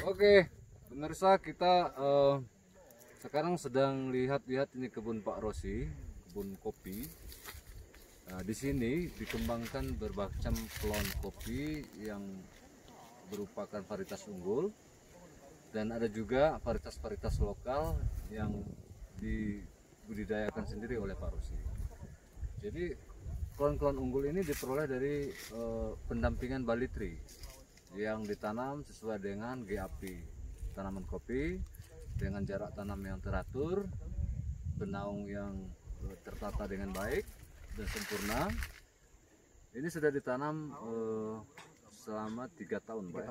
Oke, pemirsa, kita sekarang sedang lihat-lihat ini kebun Pak Rosi, kebun kopi. Nah, di sini dikembangkan berbagai macam klon kopi yang merupakan varietas unggul, dan ada juga varietas-varietas lokal yang dibudidayakan sendiri oleh Pak Rosi. Jadi klon-klon unggul ini diperoleh dari pendampingan Bali Tree yang ditanam sesuai dengan GAP tanaman kopi, dengan jarak tanam yang teratur, benaung yang tertata dengan baik dan sempurna. Ini sudah ditanam selama 3 tahun, Pak.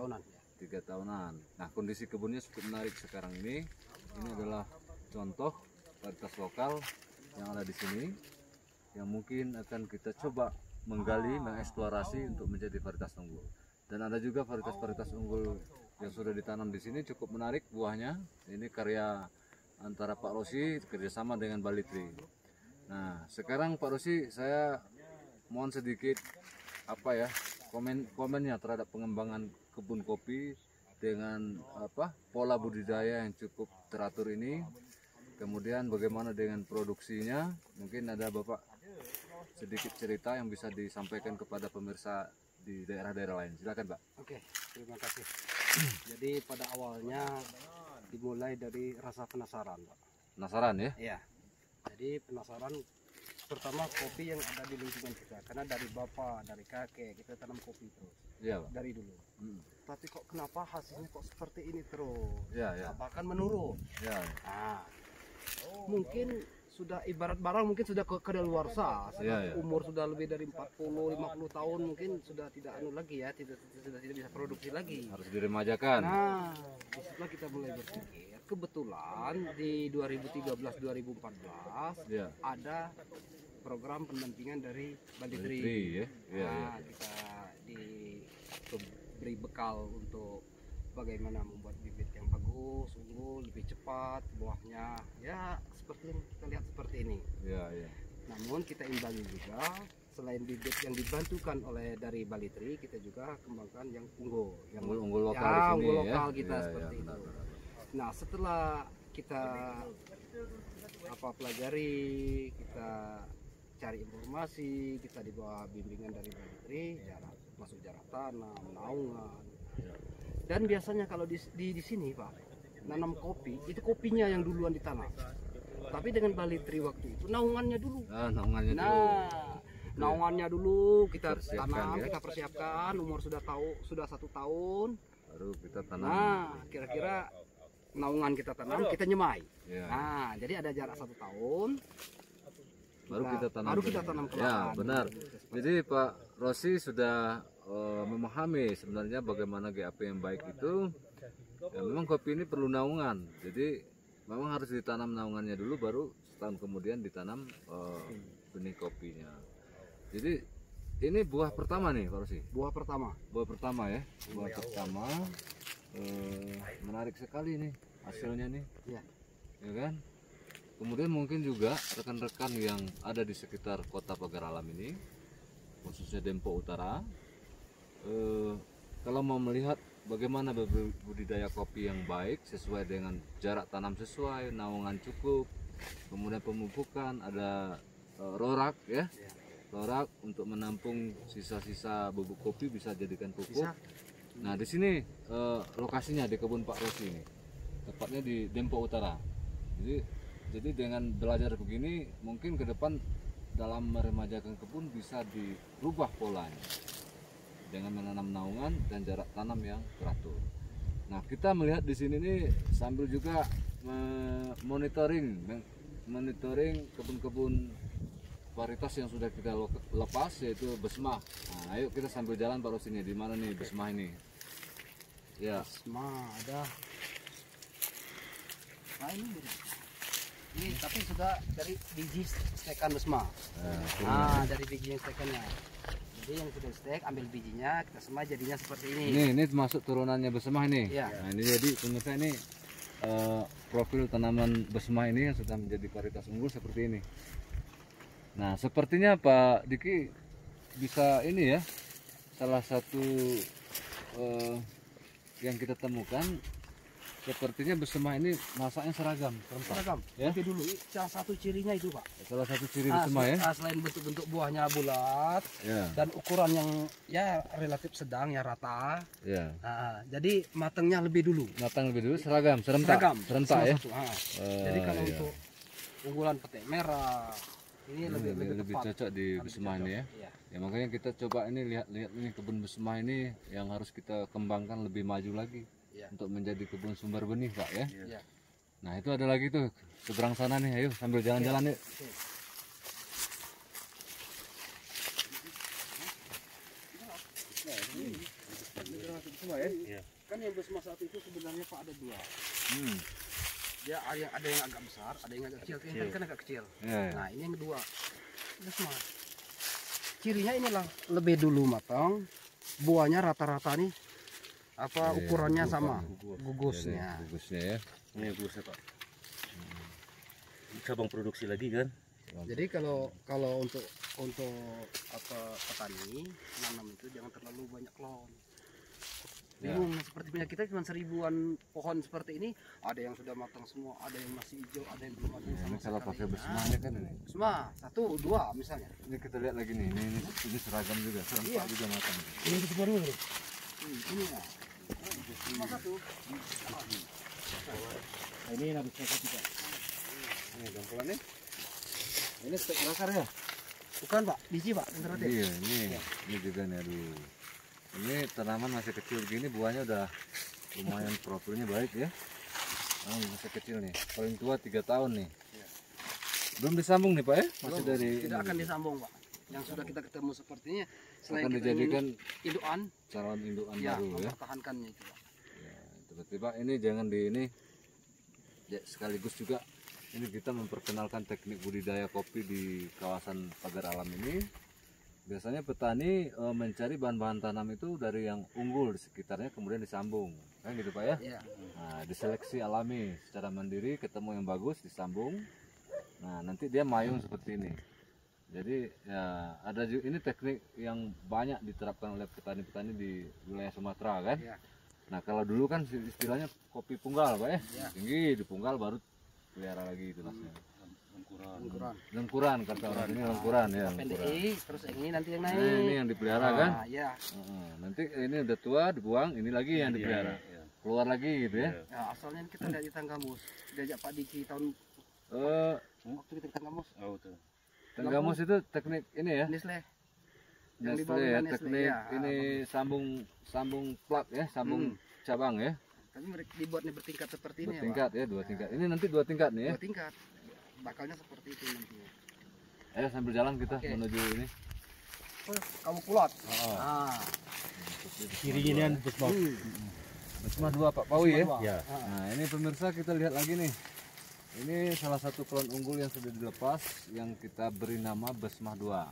3 tahunan. Nah, kondisi kebunnya cukup menarik sekarang ini. Ini adalah contoh varietas lokal yang ada di sini, yang mungkin akan kita coba menggali, mengeksplorasi untuk menjadi varietas unggul. Dan ada juga varietas-varietas unggul yang sudah ditanam di sini, cukup menarik buahnya. Ini karya antara Pak Rosi kerjasama dengan Bali Tree. Nah, sekarang Pak Rosi, saya mohon sedikit komennya terhadap pengembangan kebun kopi dengan pola budidaya yang cukup teratur ini. Kemudian bagaimana dengan produksinya? Mungkin ada Bapak sedikit cerita yang bisa disampaikan kepada pemirsa di daerah-daerah lain. Silakan, Pak. Oke, terima kasih. Jadi pada awalnya dimulai dari rasa penasaran, Pak. Penasaran ya? Iya. Jadi penasaran pertama kopi yang ada di lingkungan kita, karena dari bapak, dari kakek kita tanam kopi terus. Iya, Pak. Dari dulu. Tapi kok kenapa hasilnya kok seperti ini terus? Iya, iya. Bahkan menurun. Ya. Nah, mungkin sudah ibarat barang mungkin sudah kedaluarsa, umur sudah lebih dari 40-50 tahun, mungkin sudah tidak lagi ya, sudah tidak bisa produksi lagi. Harus diremajakan. Nah, disitulah kita mulai berpikir. Kebetulan di 2013-2014 ada program pendampingan dari Bali Tree. Nah, kita diberi bekal untuk bagaimana membuat bibit yang bagus, unggul, lebih cepat, buahnya ya seperti yang kita lihat seperti ini. Namun kita imbangi juga, selain bibit yang dibantukan oleh dari Bali Tree, kita juga kembangkan yang unggul, yang unggul lokal, ya, unggul lokal kita seperti itu. Nah, setelah kita pelajari, kita cari informasi, kita di bawah bimbingan dari Bali Tree, masuk jarak tanam, naungan. Dan biasanya kalau di sini, Pak, nanam kopi, itu kopinya yang duluan ditanam. Tapi dengan Bali Tree waktu itu naungannya dulu. Naungannya dulu kita tanam, kita persiapkan. Umur sudah 1 tahun. Baru kita tanam. Nah, kira-kira naungan kita tanam, kita nyemai. Nah, jadi ada jarak 1 tahun. Baru kita tanam. Ya, benar. Jadi Pak Rosi sudah memahami sebenarnya bagaimana GAP yang baik itu. Ya, memang kopi ini perlu naungan, jadi memang harus ditanam naungannya dulu, baru setahun kemudian ditanam benih kopinya. Jadi ini buah pertama nih, Pak Rosi. Buah pertama Ya. Buah pertama. Menarik sekali nih hasilnya nih. Ya kan? Kemudian mungkin juga rekan-rekan yang ada di sekitar kota Pagar Alam ini, khususnya Dempo Utara, kalau mau melihat bagaimana budidaya kopi yang baik sesuai dengan jarak tanam sesuai, naungan cukup, kemudian pemupukan, ada rorak ya, rorak untuk menampung sisa-sisa bubuk kopi, bisa jadikan pupuk. Nah, di sini lokasinya di kebun Pak Rosi ini, tepatnya di Dempo Utara. Jadi dengan belajar begini, mungkin ke depan dalam meremajakan kebun bisa dirubah polanya dengan menanam naungan dan jarak tanam yang teratur. Nah, kita melihat di sini nih sambil juga monitoring kebun-kebun varietas yang sudah kita lepas, yaitu Besmah. Nah, ayo kita sambil jalan Pak Rosi ini. Di mana nih Besmah ini? Ya. Besmah ada. Nah, ini tapi sudah dari biji stekan Besmah. Dari biji yang stekannya. Jadi yang sudah stek, ambil bijinya, kita semai jadinya seperti ini. Ini masuk turunannya Besmah ini. Nah, ini jadi pemirsa, ini profil tanaman Besmah ini yang sudah menjadi varietas unggul seperti ini. Nah, sepertinya Pak Diki bisa ini ya, salah satu yang kita temukan sepertinya Besemah ini masaknya seragam, serempak. seragam. Ya? Tapi dulu salah satu cirinya itu Pak. Salah satu ciri Besemah ya. Selain bentuk-bentuk buahnya bulat Ya. dan ukuran yang ya relatif sedang ya rata. Ya. Jadi matangnya lebih dulu. Matang lebih dulu seragam, serentak. Seragam. Serentak salah ya. satu. Jadi kalau iya. untuk unggulan petai merah ini lebih lebih tepat. cocok di Lebih Besemah cocok. ini ya. Iya. Ya makanya kita coba ini lihat ini kebun Besemah ini yang harus kita kembangkan lebih maju lagi Iya. untuk menjadi kebun sumber benih Pak ya. Iya. Nah itu ada lagi tuh seberang sana nih, ayo sambil jalan-jalan yuk. Oke. Kan yang Besemah satu itu sebenarnya Pak ada dua. Dia ada yang agak besar, ada yang agak kecil. Yang kan agak kecil. Ya, ya. Nah ini yang kedua. Besemah. Cirinya inilah lebih dulu matang, buahnya rata-rata nih apa Iya, ukurannya gugus, sama, Iya, gugusnya. gugusnya ya. Ini gusnya Pak. Cabang produksi lagi kan? Jadi kalau untuk apa petani nanam itu jangan terlalu banyak klon. Ya. Bingung seperti punya kita cuma 1000-an pohon seperti ini, ada yang sudah matang semua, ada yang masih hijau, ada yang belum matang Ya, sama ini kalau sekali. pakai Besemah ini kan ini. Semua 1, 2 misalnya. Ini kita lihat lagi nih, ini seragam juga, serempak Iya. juga matang. Ini semua dulu. Ini ya. Cuma 1. Ini habis satu Pak. Ini gampelannya. Ini stek bakar ya? Bukan Pak, biji Pak, bener deh. Iya, ini juga nih, aduh. Ini tanaman masih kecil begini, buahnya udah lumayan profilnya baik ya. Masih kecil nih, paling tua 3 tahun nih. Belum disambung nih Pak ya? Masih Belum, dari tidak ini. akan disambung Pak. Yang sudah kita ketemu sepertinya selain Akan kita dijadikan ingin indukan, calon indukan ya baru ya. mempertahankannya itu Pak. Ya, tiba-tiba ini jangan di ini ya, sekaligus juga ini kita memperkenalkan teknik budidaya kopi di kawasan pagar alam ini. Biasanya petani mencari bahan-bahan tanam itu dari yang unggul di sekitarnya kemudian disambung kan gitu Pak ya. Iya. Nah, diseleksi alami secara mandiri, ketemu yang bagus disambung. Nah nanti dia mayung seperti ini. Jadi ya ada juga ini teknik yang banyak diterapkan oleh petani-petani di wilayah Sumatera kan. Iya. Nah kalau dulu kan istilahnya kopi punggal Pak ya, Iya. tinggi dipunggal baru pelihara lagi itu nasnya. Ukuran. Lengkuran kata orang ini lengkuran ya. Lengkuran. PDI, terus yang ini nanti yang Nah, naik. ini yang dipelihara kan. Ya. Nanti ini udah tua dibuang, ini lagi yang dipelihara. Keluar lagi gitu ya. Nah, asalnya kita dari Tanggamus, diajak Pak Diki tahun Eh, waktu kita ke Tanggamus. Oh betul. Tenggamus itu teknik ini ya. Nestle. Yang di Nestle bawah ya, Nestle, teknik ya. ini sambung plug ya, sambung cabang ya. Tapi mereka dibuatnya bertingkat seperti ini Bertingkat ya, 2 tingkat. Ini nanti 2 tingkat nih ya, ya. Pak. 2 tingkat. Bakalnya seperti itu nanti. Ayo sambil jalan kita Oke. menuju ini. Oh, kamu kulot. Oh. Ah. Kiri ginian Besemah. Besemah 2 Pak Pawi ya. Ya. Nah, ini pemirsa kita lihat lagi nih. Ini salah satu klon unggul yang sudah dilepas yang kita beri nama Besemah 2.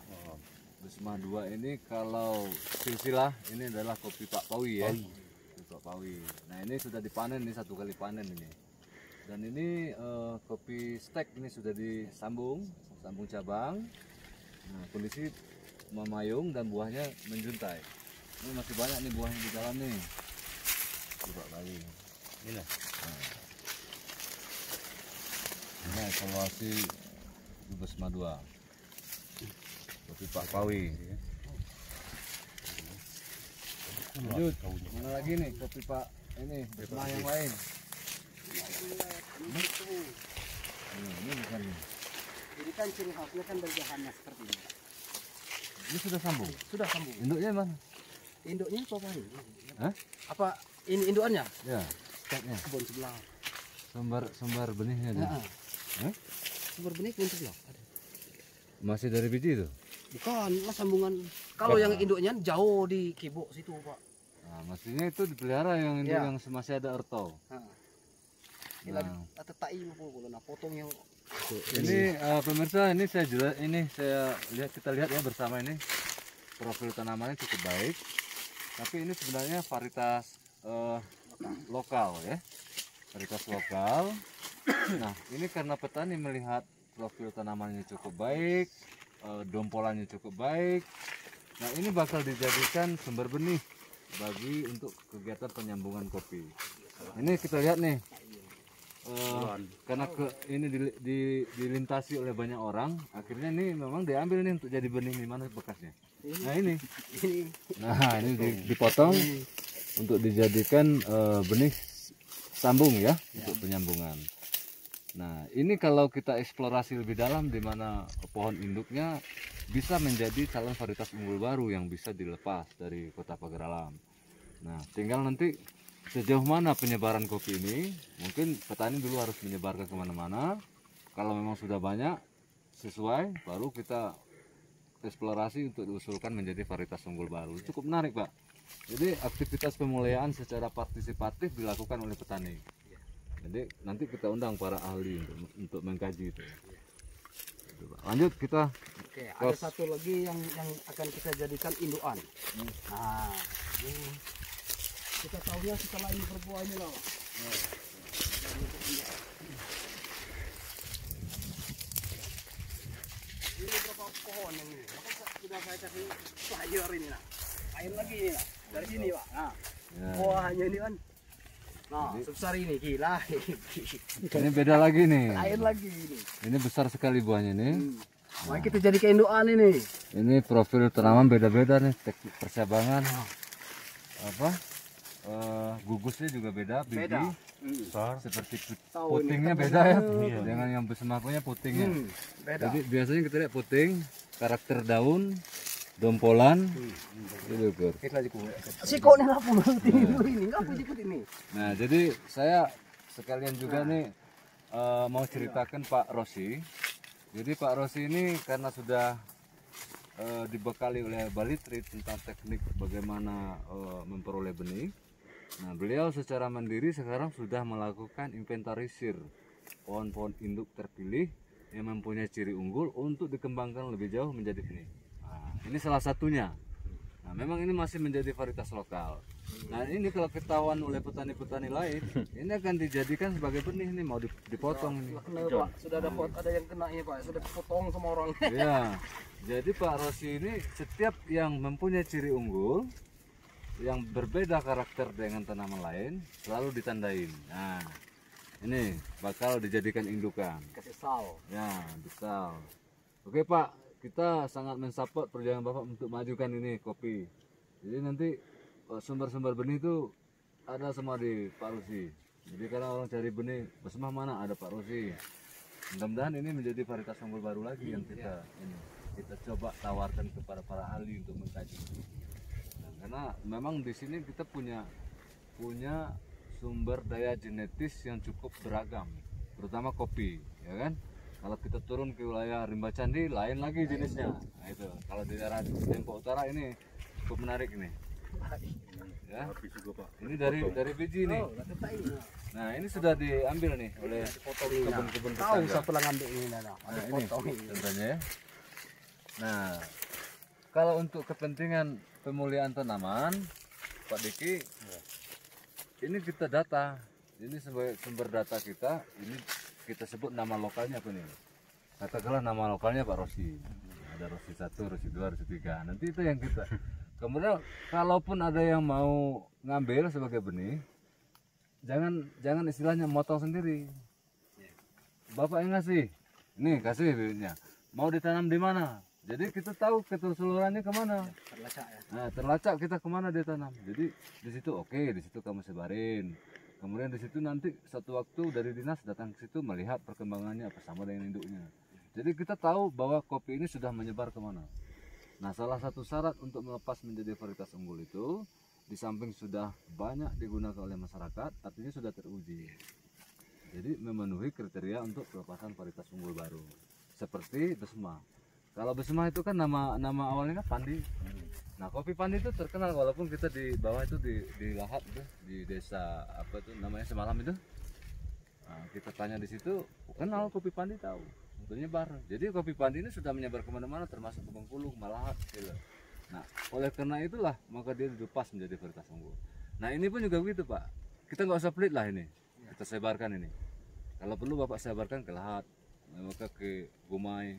Besemah 2 ini kalau silsilah ini adalah kopi Pak Pawi ya. Kopi Pak Pawi. Nah, ini sudah dipanen nih, 1 kali panen ini. Dan ini kopi stek ini sudah disambung, sambung cabang. Nah, kondisi memayung dan buahnya menjuntai. Ini masih banyak nih buahnya di dalam nih. Coba lagi. Ini. Ini evaluasi Besemah 2. Kopi Pak Pawi. Lanjut. Mana lagi nih kopi Pak ini Besemah yang lain. Ini bukan nih. Ini kan ciri khasnya kan berbahannya seperti ini. Ini sudah sambung. Sudah sambung. Induknya mana? Induknya apa ini? Hah? Apa ini indukannya? Ya, steknya. Kebun sebelah. Sumber benihnya nih. Nah, Hah? sumber benih kebun sebelah. Ada. Masih dari biji itu? Bukan, lah sambungan. Kalau yang induknya jauh di Kibok situ, Pak. Nah, maksudnya itu dipelihara yang induk Ya. yang masih ada erto. Nah. Ini Nah. ada tai kalau nah potongnya. Ini pemirsa, ini saya lihat, kita lihat ya bersama ini profil tanamannya cukup baik. Tapi ini sebenarnya varietas lokal ya, varietas lokal. Nah, ini karena petani melihat profil tanamannya cukup baik, dompolannya cukup baik. Nah, ini bakal dijadikan sumber benih bagi untuk kegiatan penyambungan kopi. ini kita lihat nih. Karena ini dilintasi oleh banyak orang, akhirnya ini memang diambil nih untuk jadi benih. Nih mana bekasnya? Nah ini, dipotong untuk dijadikan benih sambung ya, untuk penyambungan. Nah ini kalau kita eksplorasi lebih dalam, di mana pohon induknya bisa menjadi calon varietas unggul baru yang bisa dilepas dari Kota Pagar Alam. Nah tinggal nanti sejauh mana penyebaran kopi ini, mungkin petani dulu harus menyebarkan kemana-mana. Kalau memang sudah banyak sesuai, baru kita eksplorasi untuk diusulkan menjadi varietas unggul baru. Cukup menarik Pak. Jadi aktivitas pemuliaan secara partisipatif dilakukan oleh petani. Jadi nanti kita undang para ahli untuk mengkaji itu. Lanjut kita. Oke, ada satu lagi yang akan kita jadikan indukan. Nah, ini kita tahunya setelah ini berbuah ini loh. Ini berapa pohon yang ini? Sudah saya kasih sayur ini nah. Air lagi ini nah. Dari sini Pak. Nah, buahnya ini kan. Nah, sebesar ini gila. Ini beda lagi nih. Air lagi ini. Ini besar sekali buahnya nih. Nah, kita jadi ke indukan ini. Ini profil tanaman beda-beda nih, teknik percabangan. Apa? Gugusnya juga beda, biji. Besar. Seperti putingnya beda ya. Dengan yang bersama punya putingnya. Beda. Jadi biasanya kita lihat puting, karakter daun, dompolan, itu Gur. Sikoknya apa dulu ini? Nggak ikut ini. Nah jadi saya sekalian juga nih mau ceritakan Pak Rosi. Jadi Pak Rosi ini karena sudah dibekali oleh Balitri tentang teknik bagaimana memperoleh benih. Nah beliau secara mandiri sekarang sudah melakukan inventarisir pohon-pohon induk terpilih yang mempunyai ciri unggul untuk dikembangkan lebih jauh menjadi benih. Nah, ini salah satunya. Nah memang ini masih menjadi varietas lokal. Nah ini kalau ketahuan oleh petani-petani lain, ini akan dijadikan sebagai benih nih, mau dipotong ini. Kena, Pak. Sudah ada yang kena ya Pak. Sudah dipotong sama orang. Ya, jadi Pak Rosi ini setiap yang mempunyai ciri unggul, yang berbeda karakter dengan tanaman lain, selalu ditandain. Nah, ini bakal dijadikan indukan. Kasih sal. Ya, bisa. Oke Pak, kita sangat mensupport perjuangan Bapak untuk majukan ini kopi. Jadi nanti sumber-sumber benih itu ada semua di Pak Rosi. Jadi karena orang cari benih, bersama mana ada Pak Rosi. Mudah-mudahan ini menjadi varietas unggul baru lagi yang kita coba tawarkan kepada para ahli untuk mengkaji. Nah, karena memang di sini kita punya sumber daya genetis yang cukup beragam, terutama kopi, ya kan? Kalau kita turun ke wilayah Rimba Candi, lain lagi jenisnya. Nah, itu. Kalau di daerah Dempo Utara ini cukup menarik ini. Ya. Ini dari biji nih. Nah, ini sudah diambil nih oleh kebun-kebun Tahu tetangga. siapa yang ngambil ini nah. Nah, ini contohnya ya. Nah, kalau untuk kepentingan pemulihan tanaman, Pak Diki, ini kita data. Ini sebagai sumber data kita, ini kita sebut nama lokalnya apa nih? Katakanlah nama lokalnya Pak Rosi. Ada Rosi 1, Rosi 2, Rosi 3. Nanti itu yang kita. Kemudian kalaupun ada yang mau ngambil sebagai benih, jangan istilahnya motong sendiri. Bapak yang ngasih, nih kasih bibitnya. Mau ditanam di mana? Jadi kita tahu ketersulurannya kemana. Terlacak ya. Nah, terlacak kita kemana dia tanam. Jadi di situ oke, di situ kamu sebarin. Kemudian di situ nanti satu waktu dari dinas datang ke situ melihat perkembangannya apa sama dengan induknya. Jadi kita tahu bahwa kopi ini sudah menyebar kemana. Nah, salah satu syarat untuk melepas menjadi varietas unggul itu, di samping sudah banyak digunakan oleh masyarakat, artinya sudah teruji. Jadi memenuhi kriteria untuk pelepasan varietas unggul baru. Seperti Besma. Kalau Besma itu kan nama awalnya kan Pandi. Nah, kopi Pandi itu terkenal walaupun kita di bawah itu di Lahat itu, di desa apa itu namanya Semalam itu. Nah, kita tanya di situ, kenal kopi Pandi tahu. Untuk nyebar. Jadi kopi Pandi ini sudah menyebar kemana-mana termasuk ke Bengkulu, Malahat gitu. Nah, oleh karena itulah maka dia dilepas menjadi varietas unggul. Nah, ini pun juga begitu Pak. Kita nggak usah pelit lah ini. Kita sebarkan ini. Kalau perlu Bapak sebarkan ke Lahat, maka ke Gumai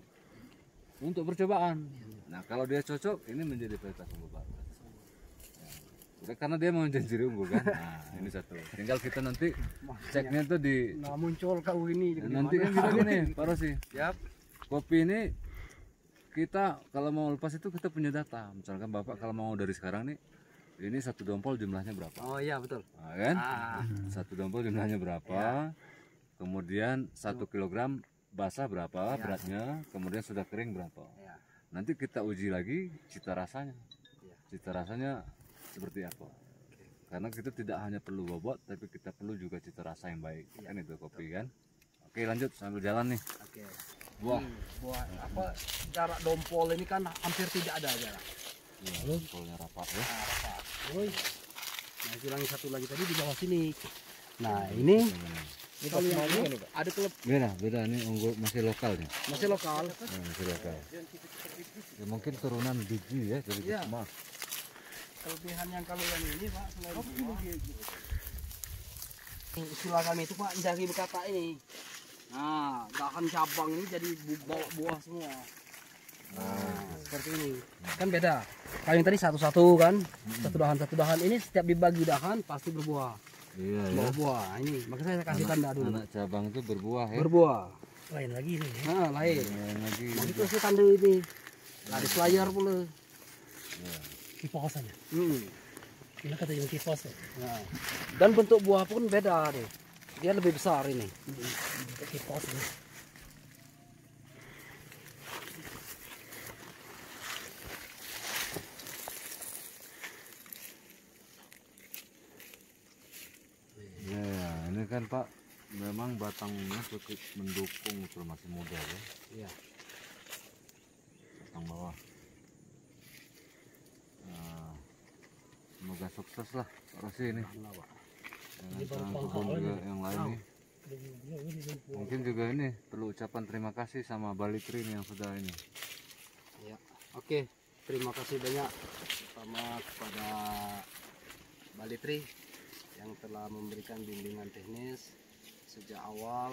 untuk percobaan. Nah, kalau dia cocok, ini menjadi varietas unggul baru. karena dia mau menjadi unggul kan. Nah, ini satu. Tinggal kita nanti ceknya tuh di Nah muncul kau ini. nanti kan kita gini, Pak Rosi. Yap. Kopi ini kita kalau mau lepas itu kita punya data. Misalkan Bapak kalau mau dari sekarang nih, ini satu dompol jumlahnya berapa? Oh iya betul. Nah, kan? Ah, Satu dompol jumlahnya berapa? Kemudian 1 kilogram basah berapa beratnya? Kemudian sudah kering berapa? ya. Nanti kita uji lagi cita rasanya. Iya. Cita rasanya seperti apa? Karena kita tidak hanya perlu bobot, tapi kita perlu juga cita rasa yang baik. Iya. Kan itu kopi kan? Oke lanjut sambil jalan nih. Oke. Buah. Buah apa jarak dompol ini kan hampir tidak ada jarak. Ya, dompolnya rapat ya. Nah, rapat. Woi. Nah, hilang satu lagi tadi di bawah sini. Nah, ini kalau yang ini ada klub Beda ini unggul masih lokal nih. masih lokal. Masih lokal. Ya, mungkin turunan biji ya dari Iya. Kusma. Kelebihan yang kalau yang ini Pak selain buah, istilah kami itu Pak jagi berkata ini. Nah, dahan cabang ini jadi bawa buah semua. Nah, seperti ini. Kan beda. Kalau yang tadi satu-satu kan, satu dahan ini setiap dibagi dahan pasti berbuah. Iya ya. Bawa buah. Ini, makanya saya kasih tanda dulu. Anak cabang itu berbuah ya. Berbuah. Lain lagi nih. Nah, lain. Yang lagi. Nah, itu kasih tanda ini. Ada layar pula. Kipasan ya. Ini kata yang kipas ya. Nah, dan bentuk buah pun beda deh. Dia lebih besar ini. Kipas ya. Ya, ini kan Pak, memang batangnya cukup mendukung betul masih muda ya. Iya. Batang bawah. Nah, semoga sukses lah Pak Rosi ini. Dengan kebun juga yang lain nih. Mungkin juga ini perlu ucapan terima kasih sama Balitri nih yang sudah ini. Ya, oke. Terima kasih banyak pertama kepada Balitri yang telah memberikan bimbingan teknis sejak awal,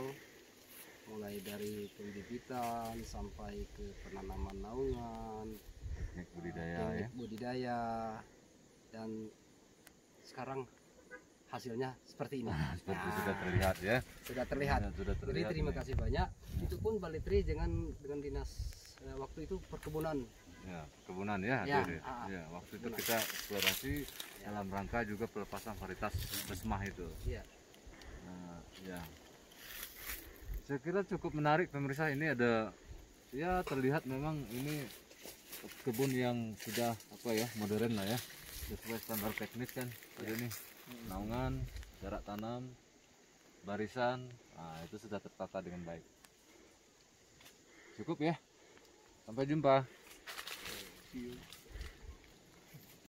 mulai dari pembibitan sampai ke penanaman naungan, Teknik budidaya ya. teknik budidaya, dan sekarang hasilnya seperti ini. Seperti sudah terlihat ya. Sudah terlihat. Ya, sudah Jadi terlihat terima nih. kasih banyak. Itu pun Balitri dengan dinas waktu itu perkebunan. Ya, kebunan ya. Ya, Adik. ah. Ya, waktu itu kita eksplorasi dalam rangka juga pelepasan varietas besmah itu. Iya. Nah, ya. Saya kira cukup menarik pemirsa, ini ada ya terlihat memang ini kebun yang sudah apa ya modern lah ya, sesuai standar teknis kan. Ada nih naungan, jarak tanam, barisan, nah itu sudah tertata dengan baik. Cukup ya. Sampai jumpa. See you.